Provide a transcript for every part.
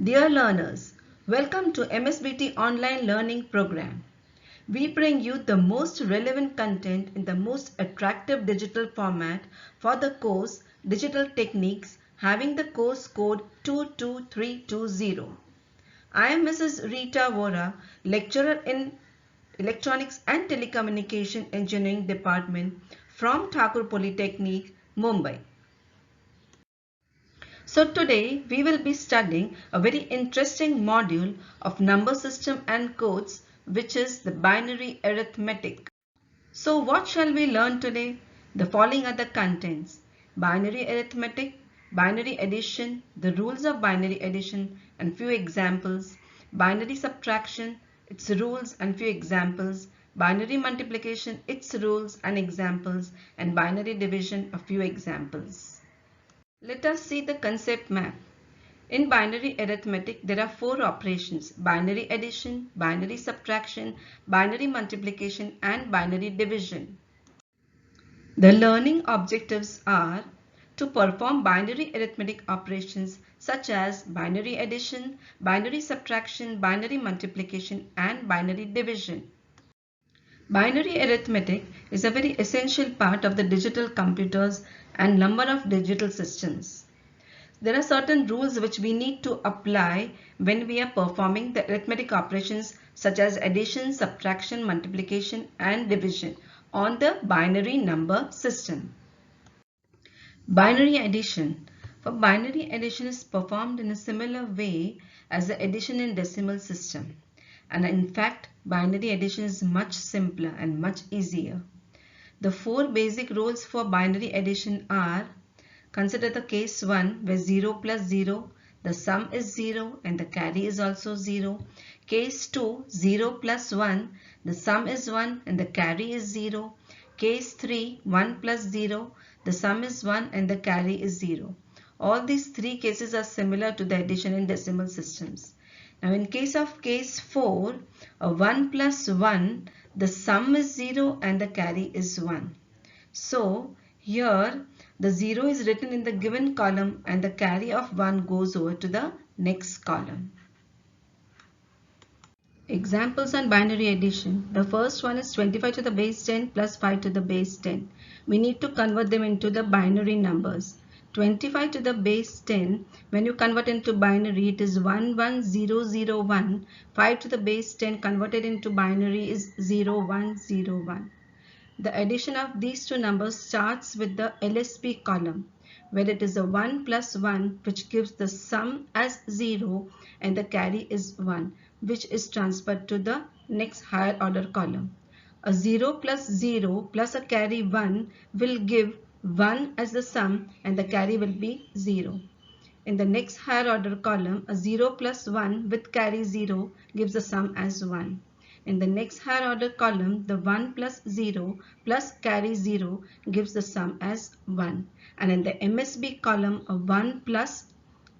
Dear learners, welcome to MSBT online learning program. We bring you the most relevant content in the most attractive digital format for the course Digital Techniques, having the course code 22320. I am Mrs. Rita Vora, lecturer in Electronics and Telecommunication Engineering Department from Thakur Polytechnic, Mumbai. So today we will be studying a very interesting module of number system and codes, which is the binary arithmetic. So what shall we learn today? The following are the contents: binary arithmetic, binary addition, the rules of binary addition and few examples, binary subtraction, its rules and few examples, binary multiplication, its rules and examples, and binary division, a few examples. Let us see the concept map. In binary arithmetic, there are four operations: binary addition, binary subtraction, binary multiplication, and binary division. The learning objectives are to perform binary arithmetic operations such as binary addition, binary subtraction, binary multiplication, and binary division. Binary arithmetic is a very essential part of the digital computers and number of digital systems. There are certain rules which we need to apply when we are performing the arithmetic operations such as addition, subtraction, multiplication, and division on the binary number system. Binary addition. For binary addition is performed in a similar way as the addition in decimal system. And in fact, binary addition is much simpler and much easier. The four basic rules for binary addition are: consider the case 1 where 0 plus 0, the sum is 0 and the carry is also 0. Case 2, 0 plus 1, the sum is 1 and the carry is 0. Case 3, 1 plus 0, the sum is 1 and the carry is 0. All these three cases are similar to the addition in decimal systems. Now in case of case 4, 1 plus 1, the sum is 0 and the carry is 1. So here the 0 is written in the given column and the carry of 1 goes over to the next column. Examples on binary addition. The first one is 25 to the base 10 plus 5 to the base 10. We need to convert them into the binary numbers. 25 to the base 10, when you convert into binary, it is 11001. 5 to the base 10 converted into binary is 0101. The addition of these two numbers starts with the LSB column, where it is a 1 plus 1 which gives the sum as 0 and the carry is 1, which is transferred to the next higher order column. A 0 plus 0 plus a carry 1 will give 1 as the sum and the carry will be 0. In the next higher order column, a 0 plus 1 with carry 0 gives the sum as 1. In the next higher order column, the 1 plus 0 plus carry 0 gives the sum as 1. And in the MSB column, a 1 plus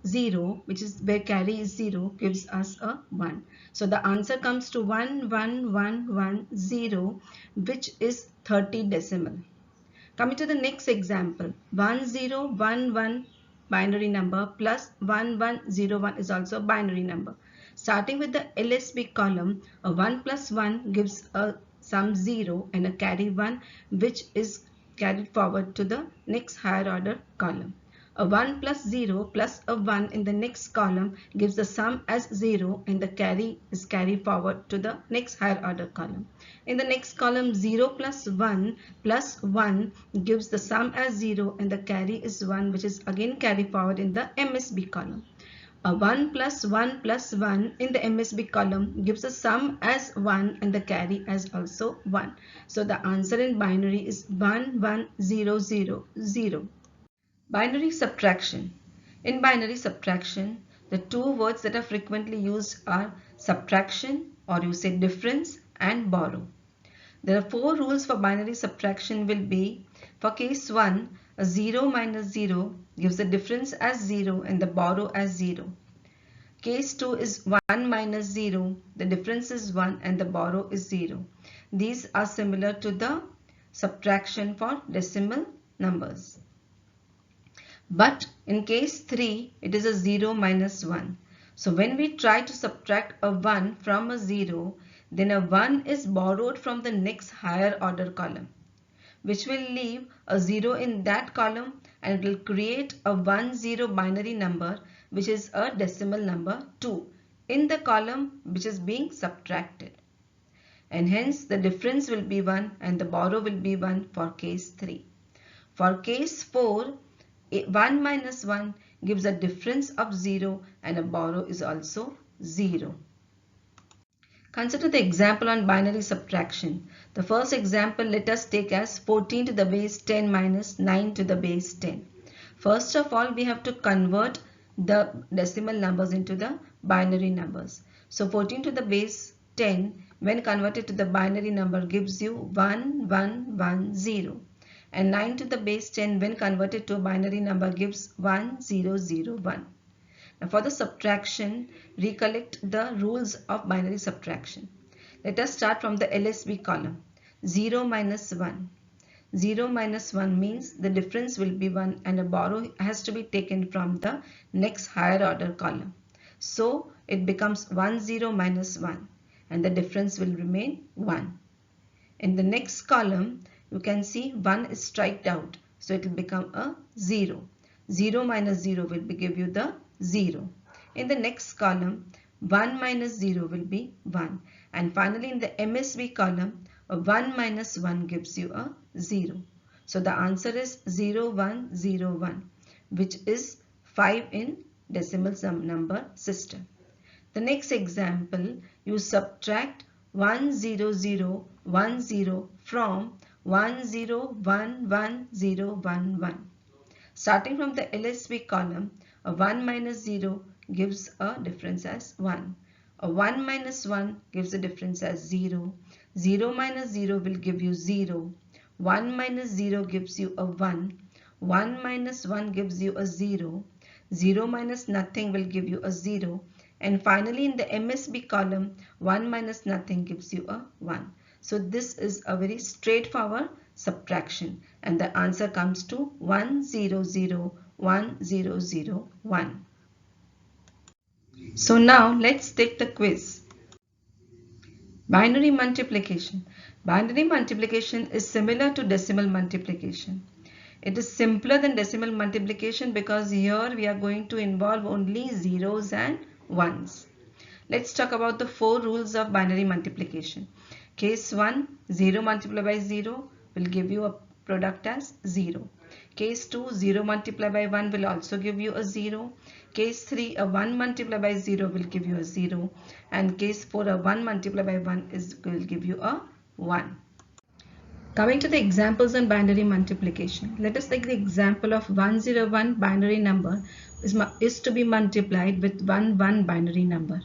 0, which is where carry is 0, gives us a 1. So the answer comes to 11110, which is 30 decimal. Coming to the next example, 1011 binary number plus 1101 is also a binary number. Starting with the LSB column, a 1 plus 1 gives a sum 0 and a carry 1, which is carried forward to the next higher order column. A 1 plus 0 plus a 1 in the next column gives the sum as 0 and the carry is carried forward to the next higher order column. In the next column, 0 plus 1 gives the sum as 0 and the carry is 1, which is again carried forward in the MSB column. A 1 plus 1 plus 1 in the MSB column gives the sum as 1 and the carry as also 1. So the answer in binary is 11000. Binary subtraction. In binary subtraction, the two words that are frequently used are subtraction, or you say difference, and borrow. There are four rules for binary subtraction will be: for case 1, a 0 minus 0 gives the difference as 0 and the borrow as 0. Case 2 is 1 minus 0, the difference is 1 and the borrow is 0. These are similar to the subtraction for decimal numbers. But in case 3, it is a 0 minus 1. So when we try to subtract a 1 from a 0, then a 1 is borrowed from the next higher order column, which will leave a 0 in that column, and it will create a 1-0 binary number, which is a decimal number 2 in the column which is being subtracted. And hence the difference will be 1 and the borrow will be 1 for case 3. For case 4, 1 minus 1 gives a difference of 0 and a borrow is also 0. Consider the example on binary subtraction. The first example let us take as 14 to the base 10 minus 9 to the base 10. First of all, we have to convert the decimal numbers into the binary numbers. So 14 to the base 10 when converted to the binary number gives you 1, 1, 1, 0. And 9 to the base 10 when converted to a binary number gives 1, 0, 0, 1. Now for the subtraction, recollect the rules of binary subtraction. Let us start from the LSB column. 0 minus 1. 0 minus 1 means the difference will be 1 and a borrow has to be taken from the next higher order column. So it becomes 1, 0 minus 1 and the difference will remain 1. In the next column, you can see 1 is striked out. So it will become a 0. 0 minus 0 will give you the 0. In the next column, 1 minus 0 will be 1. And finally in the MSB column, a 1 minus 1 gives you a 0. So the answer is 0, 1, 0, 1, which is 5 in decimal number system. The next example, you subtract 1, 0, 0, 1, 0 from 1, 0, 1, 1, 0, 1, 1. Starting from the LSB column, a 1 minus 0 gives a difference as 1. A 1 minus 1 gives a difference as 0. 0 minus 0 will give you 0. 1 minus 0 gives you a 1. 1 minus 1 gives you a 0. 0 minus nothing will give you a 0. And finally in the MSB column, 1 minus nothing gives you a 1. So this is a very straightforward subtraction and the answer comes to 1, 0, 0, 1, 0, 0, 1. So now let's take the quiz. Binary multiplication. Binary multiplication is similar to decimal multiplication. It is simpler than decimal multiplication because here we are going to involve only zeros and ones. Let's talk about the 4 rules of binary multiplication. Case 1, 0 multiplied by 0 will give you a product as 0. Case 2, 0 multiplied by 1 will also give you a 0. Case 3, a 1 multiplied by 0 will give you a 0. And case 4, a 1 multiplied by 1 will give you a 1. Coming to the examples on binary multiplication. Let us take the example of 101 binary number is to be multiplied with 11 binary number.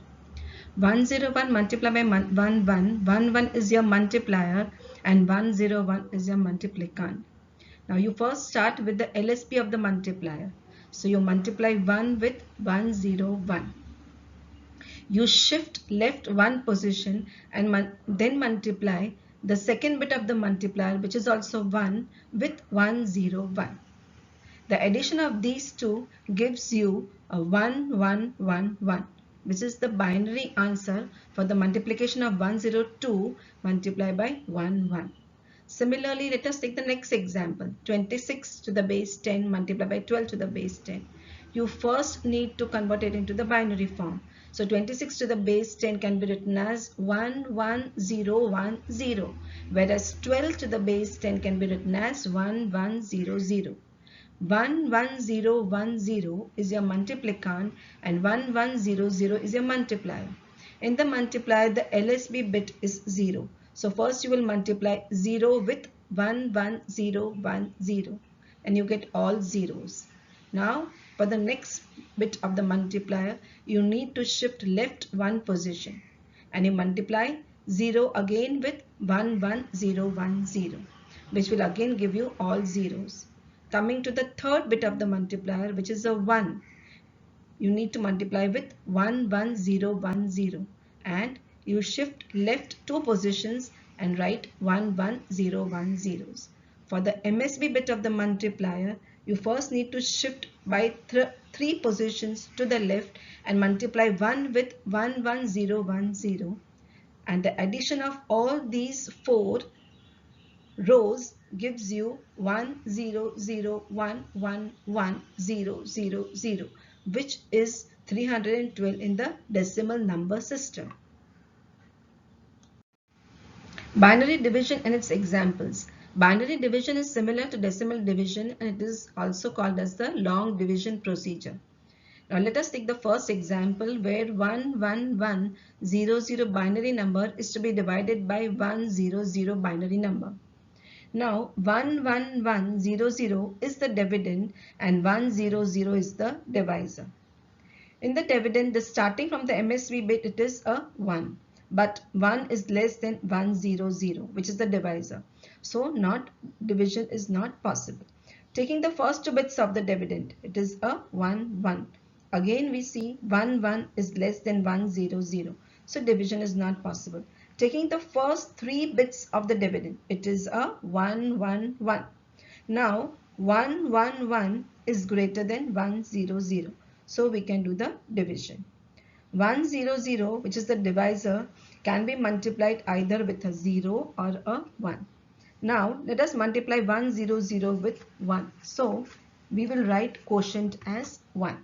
101 multiplied by 11 is your multiplier and 101 is your multiplicand. Now you first start with the LSB of the multiplier. So you multiply 1 with 101. You shift left 1 position and then multiply the second bit of the multiplier, which is also 1, with 101. The addition of these two gives you a 1111, which is the binary answer for the multiplication of 102 multiplied by 11. Similarly, let us take the next example. 26 to the base 10 multiplied by 12 to the base 10. You first need to convert it into the binary form. So 26 to the base 10 can be written as 11010, whereas 12 to the base 10 can be written as 1100. 11010 is your multiplicand and 1100 is your multiplier. In the multiplier, the LSB bit is 0. So first you will multiply 0 with 11010 and you get all zeros. Now for the next bit of the multiplier, you need to shift left 1 position and you multiply 0 again with 11010, which will again give you all zeros. Coming to the third bit of the multiplier, which is a 1, you need to multiply with 11010 and you shift left 2 positions and write 11010. For the MSB bit of the multiplier, you first need to shift by 3 positions to the left and multiply 1 with 11010, and the addition of all these 4 rows gives you 100111000, which is 312 in the decimal number system. Binary division and its examples. Binary division is similar to decimal division, and it is also called as the long division procedure. Now let us take the first example where 11100 binary number is to be divided by 100 binary number. Now 11100 is the dividend and 100 is the divisor. In the dividend, the starting from the MSB bit, it is a 1. But 1 is less than 100, which is the divisor. So division is not possible. Taking the first 2 bits of the dividend, it is a 1, 1. Again we see 1, 1 is less than 100. So division is not possible. Taking the first 3 bits of the dividend, it is a 1, 1, 1. Now 1, 1, 1 is greater than 100. So we can do the division. 100, which is the divisor, can be multiplied either with a 0 or a 1. Now let us multiply 100 with 1. So we will write quotient as 1.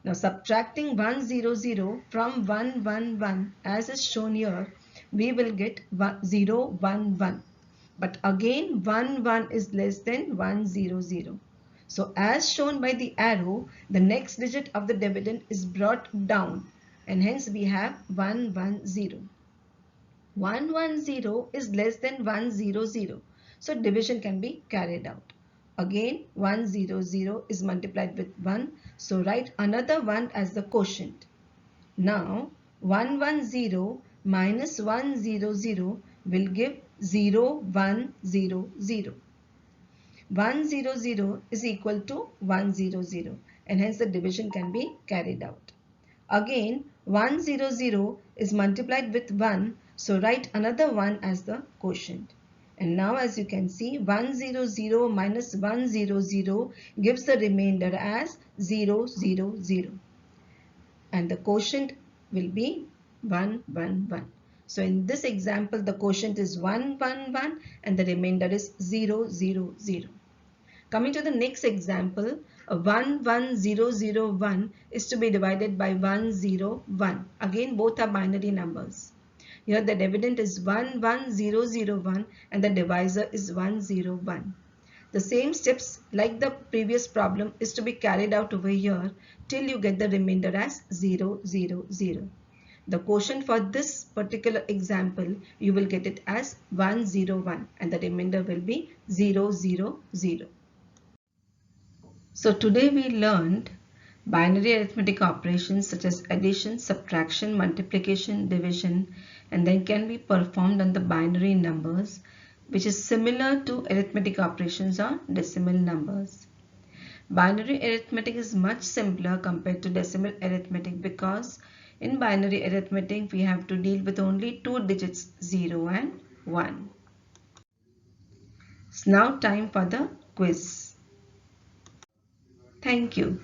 Now subtracting 100 from 111 as is shown here, we will get 0, 1, 1. But again 1, 1 is less than 100. So as shown by the arrow, the next digit of the dividend is brought down, and hence we have 110. 110 is less than 100. So division can be carried out. Again 100 is multiplied with 1. So write another 1 as the quotient. Now 110 minus 100 will give 0100. 100 is equal to 100, and hence the division can be carried out. Again 100 is multiplied with 1, so write another 1 as the quotient. And now as you can see, 100 minus 100 gives the remainder as 000, and the quotient will be 111. So in this example, the quotient is 111 and the remainder is 000. Coming to the next example, 11001 is to be divided by 101. Again, both are binary numbers. Here the dividend is 11001 and the divisor is 101. The same steps like the previous problem is to be carried out over here till you get the remainder as 000. The quotient for this particular example, you will get it as 101 and the remainder will be 000. So today we learned binary arithmetic operations such as addition, subtraction, multiplication, division, and then can be performed on the binary numbers, which is similar to arithmetic operations on decimal numbers. Binary arithmetic is much simpler compared to decimal arithmetic because in binary arithmetic we have to deal with only 2 digits, 0 and 1. It's now time for the quiz. Thank you.